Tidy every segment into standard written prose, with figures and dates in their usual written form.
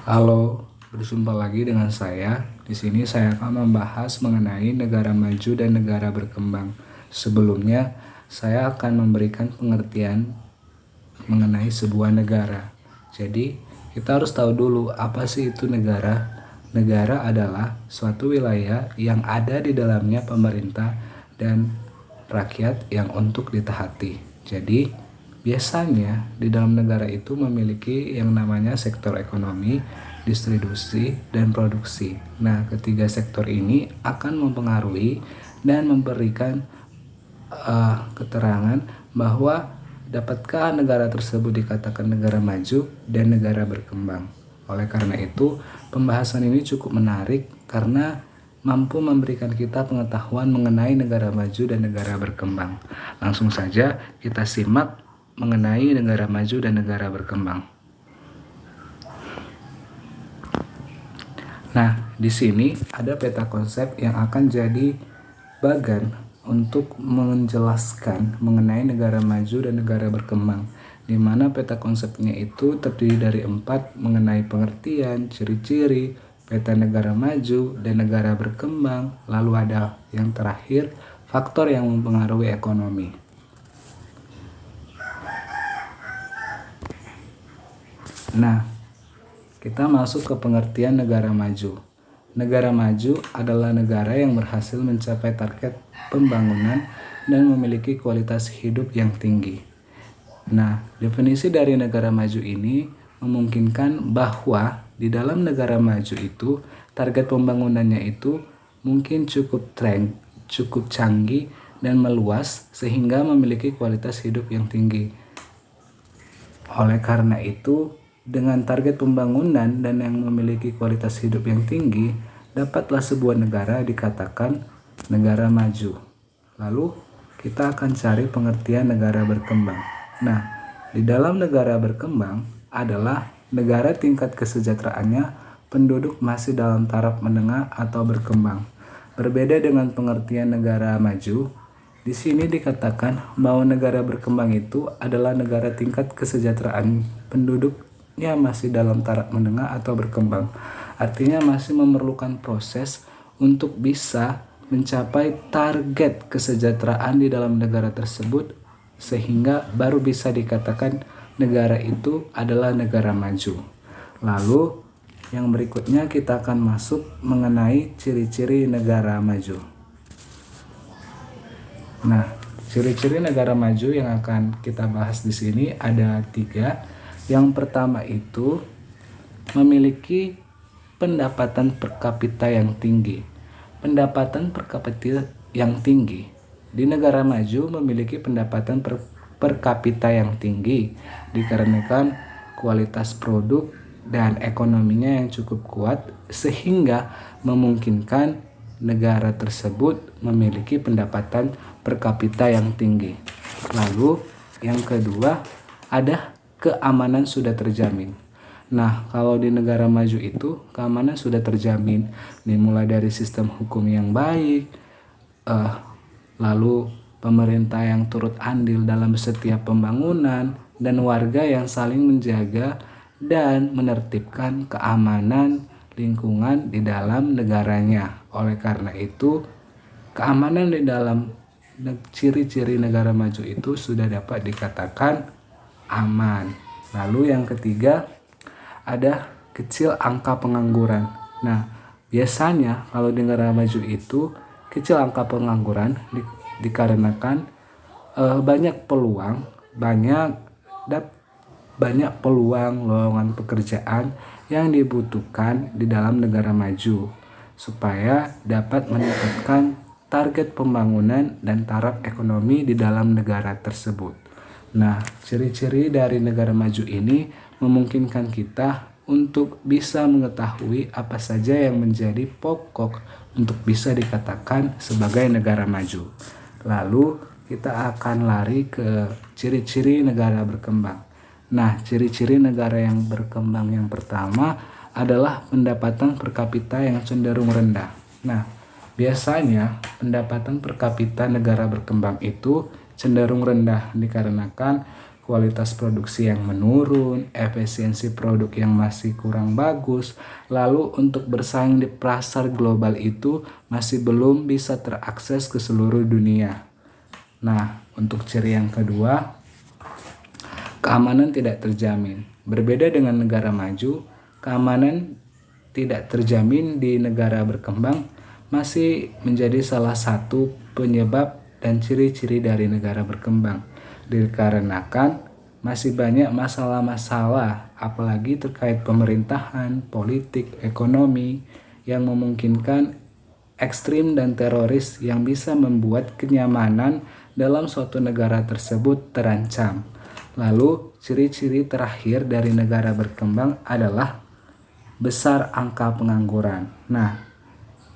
Halo, berjumpa lagi dengan saya. Di sini saya akan membahas mengenai negara maju dan negara berkembang. Sebelumnya, saya akan memberikan pengertian mengenai sebuah negara. Jadi, kita harus tahu dulu apa sih itu negara. Negara adalah suatu wilayah yang ada di dalamnya pemerintah dan rakyat yang untuk ditaati. Jadi, biasanya di dalam negara itu memiliki yang namanya sektor ekonomi, distribusi, dan produksi. Nah, ketiga sektor ini akan mempengaruhi dan memberikan keterangan bahwa dapatkah negara tersebut dikatakan negara maju dan negara berkembang. Oleh karena itu, pembahasan ini cukup menarik karena mampu memberikan kita pengetahuan mengenai negara maju dan negara berkembang. Langsung saja kita simak mengenai negara maju dan negara berkembang. Nah, di sini ada peta konsep yang akan jadi bagan untuk menjelaskan mengenai negara maju dan negara berkembang, di mana peta konsepnya itu terdiri dari 4 mengenai pengertian, ciri-ciri, peta negara maju dan negara berkembang, lalu ada yang terakhir, faktor yang mempengaruhi ekonomi. Nah, kita masuk ke pengertian negara maju. Negara maju adalah negara yang berhasil mencapai target pembangunan dan memiliki kualitas hidup yang tinggi. Nah, definisi dari negara maju ini memungkinkan bahwa di dalam negara maju itu target pembangunannya itu mungkin cukup canggih dan meluas sehingga memiliki kualitas hidup yang tinggi. Oleh karena itu, dengan target pembangunan dan yang memiliki kualitas hidup yang tinggi, dapatlah sebuah negara dikatakan negara maju. Lalu, kita akan cari pengertian negara berkembang. Nah, di dalam negara berkembang adalah negara tingkat kesejahteraannya penduduk masih dalam taraf menengah atau berkembang. Berbeda dengan pengertian negara maju, di sini dikatakan bahwa negara berkembang itu adalah negara tingkat kesejahteraan penduduknya masih dalam taraf menengah atau berkembang. Artinya masih memerlukan proses untuk bisa mencapai target kesejahteraan di dalam negara tersebut sehingga baru bisa dikatakan negara itu adalah negara maju. Lalu yang berikutnya kita akan masuk mengenai ciri-ciri negara maju. Nah, ciri-ciri negara maju yang akan kita bahas di sini ada 3. Yang pertama itu memiliki pendapatan per kapita yang tinggi. Pendapatan per kapita yang tinggi di negara maju memiliki pendapatan per kapita yang tinggi dikarenakan kualitas produk dan ekonominya yang cukup kuat sehingga memungkinkan negara tersebut memiliki pendapatan per kapita yang tinggi. Lalu yang kedua ada keamanan sudah terjamin. Nah, kalau di negara maju itu keamanan sudah terjamin, dimulai dari sistem hukum yang baik, lalu pemerintah yang turut andil dalam setiap pembangunan, dan warga yang saling menjaga dan menertibkan keamanan lingkungan di dalam negaranya. Oleh karena itu, keamanan di dalam ciri-ciri negara maju itu sudah dapat dikatakan aman. Lalu yang ketiga ada kecil angka pengangguran. Nah, biasanya kalau di negara maju itu kecil angka pengangguran dikarenakan banyak peluang, banyak peluang lowongan pekerjaan yang dibutuhkan di dalam negara maju supaya dapat meningkatkan target pembangunan dan taraf ekonomi di dalam negara tersebut. Nah, ciri-ciri dari negara maju ini memungkinkan kita untuk bisa mengetahui apa saja yang menjadi pokok untuk bisa dikatakan sebagai negara maju. Lalu kita akan lari ke ciri-ciri negara berkembang. Nah, ciri-ciri negara yang berkembang yang pertama adalah pendapatan per kapita yang cenderung rendah. Nah, biasanya pendapatan per kapita negara berkembang itu cenderung rendah dikarenakan kualitas produksi yang menurun, efisiensi produk yang masih kurang bagus, lalu untuk bersaing di pasar global itu masih belum bisa terakses ke seluruh dunia. Nah, untuk ciri yang kedua, keamanan tidak terjamin. Berbeda dengan negara maju, keamanan tidak terjamin di negara berkembang masih menjadi salah satu penyebab dan ciri-ciri dari negara berkembang. Dikarenakan masih banyak masalah-masalah, apalagi terkait pemerintahan, politik, ekonomi, yang memungkinkan ekstrim dan teroris yang bisa membuat kenyamanan dalam suatu negara tersebut terancam. Lalu, ciri-ciri terakhir dari negara berkembang adalah besar angka pengangguran. Nah,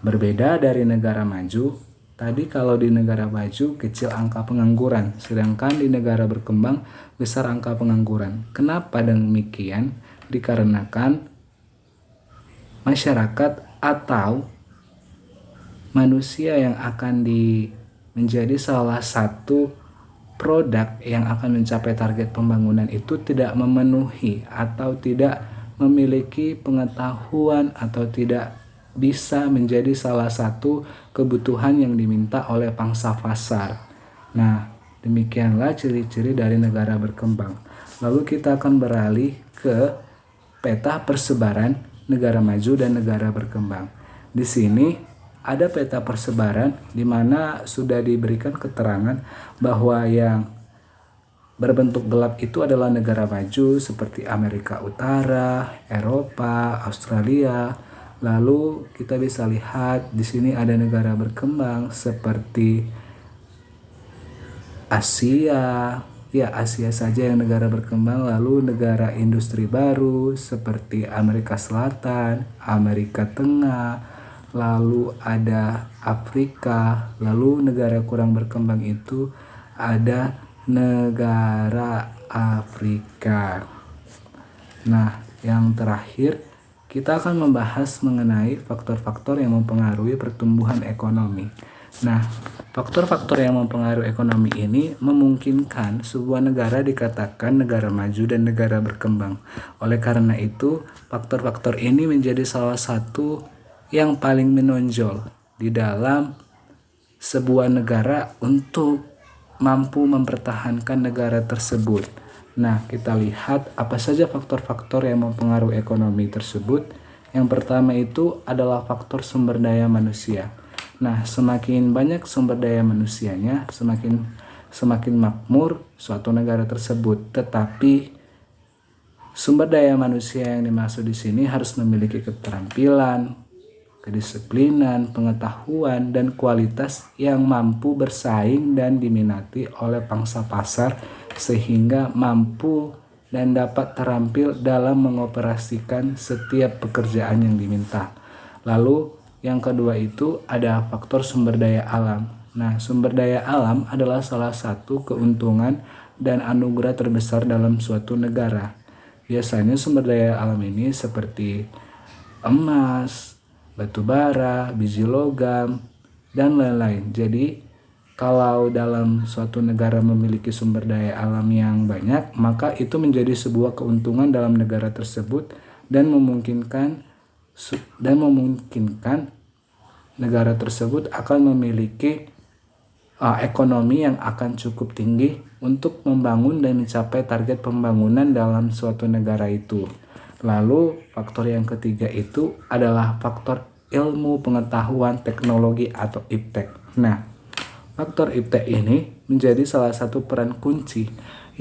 berbeda dari negara maju, tadi kalau di negara maju kecil angka pengangguran, sedangkan di negara berkembang besar angka pengangguran. Kenapa demikian? Dikarenakan masyarakat atau manusia yang akan menjadi salah satu produk yang akan mencapai target pembangunan itu tidak memenuhi atau tidak memiliki pengetahuan atau tidak bisa menjadi salah satu kebutuhan yang diminta oleh pangsa pasar. Nah, demikianlah ciri-ciri dari negara berkembang. Lalu kita akan beralih ke peta persebaran negara maju dan negara berkembang. Di sini ada peta persebaran di mana sudah diberikan keterangan bahwa yang berbentuk gelap itu adalah negara maju seperti Amerika Utara, Eropa, Australia. Lalu kita bisa lihat di sini ada negara berkembang seperti Asia. Ya, Asia saja yang negara berkembang. Lalu negara industri baru seperti Amerika Selatan, Amerika Tengah, lalu ada Afrika. Lalu negara kurang berkembang itu ada negara Afrika. Nah, yang terakhir kita akan membahas mengenai faktor-faktor yang mempengaruhi pertumbuhan ekonomi. Nah, faktor-faktor yang mempengaruhi ekonomi ini memungkinkan sebuah negara dikatakan negara maju dan negara berkembang. Oleh karena itu, faktor-faktor ini menjadi salah satu yang paling menonjol di dalam sebuah negara untuk mampu mempertahankan negara tersebut. Nah, kita lihat apa saja faktor-faktor yang mempengaruhi ekonomi tersebut. Yang pertama itu adalah faktor sumber daya manusia. Nah, semakin banyak sumber daya manusianya, semakin makmur suatu negara tersebut. Tetapi sumber daya manusia yang dimaksud di sini harus memiliki keterampilan, kedisiplinan, pengetahuan, dan kualitas yang mampu bersaing dan diminati oleh pangsa pasar sehingga mampu dan dapat terampil dalam mengoperasikan setiap pekerjaan yang diminta. Lalu yang kedua itu ada faktor sumber daya alam. Nah, sumber daya alam adalah salah satu keuntungan dan anugerah terbesar dalam suatu negara. Biasanya sumber daya alam ini seperti emas, batu bara, biji logam, dan lain-lain. Jadi, kalau dalam suatu negara memiliki sumber daya alam yang banyak, maka itu menjadi sebuah keuntungan dalam negara tersebut dan memungkinkan negara tersebut akan memiliki ekonomi yang akan cukup tinggi untuk membangun dan mencapai target pembangunan dalam suatu negara itu. Lalu faktor yang ketiga itu adalah faktor ilmu pengetahuan teknologi atau iptek. Nah, faktor iptek ini menjadi salah satu peran kunci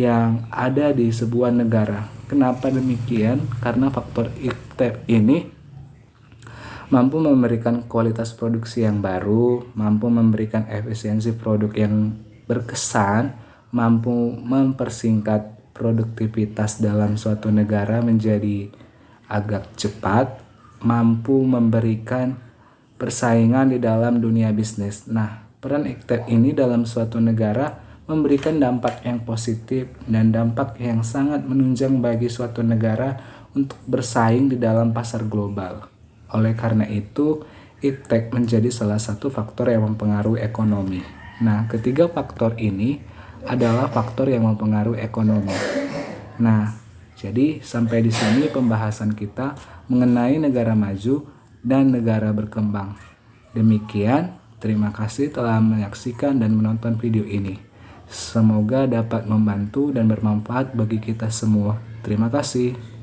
yang ada di sebuah negara. Kenapa demikian? Karena faktor iptek ini mampu memberikan kualitas produksi yang baru, mampu memberikan efisiensi produk yang berkesan, mampu mempersingkat produktivitas dalam suatu negara menjadi agak cepat, mampu memberikan persaingan di dalam dunia bisnis. Nah, peran iptek ini dalam suatu negara memberikan dampak yang positif dan dampak yang sangat menunjang bagi suatu negara untuk bersaing di dalam pasar global. Oleh karena itu, iptek menjadi salah satu faktor yang mempengaruhi ekonomi. Nah, ketiga faktor ini adalah faktor yang mempengaruhi ekonomi. Nah, jadi sampai di sini pembahasan kita mengenai negara maju dan negara berkembang. Demikian, terima kasih telah menyaksikan dan menonton video ini. Semoga dapat membantu dan bermanfaat bagi kita semua. Terima kasih.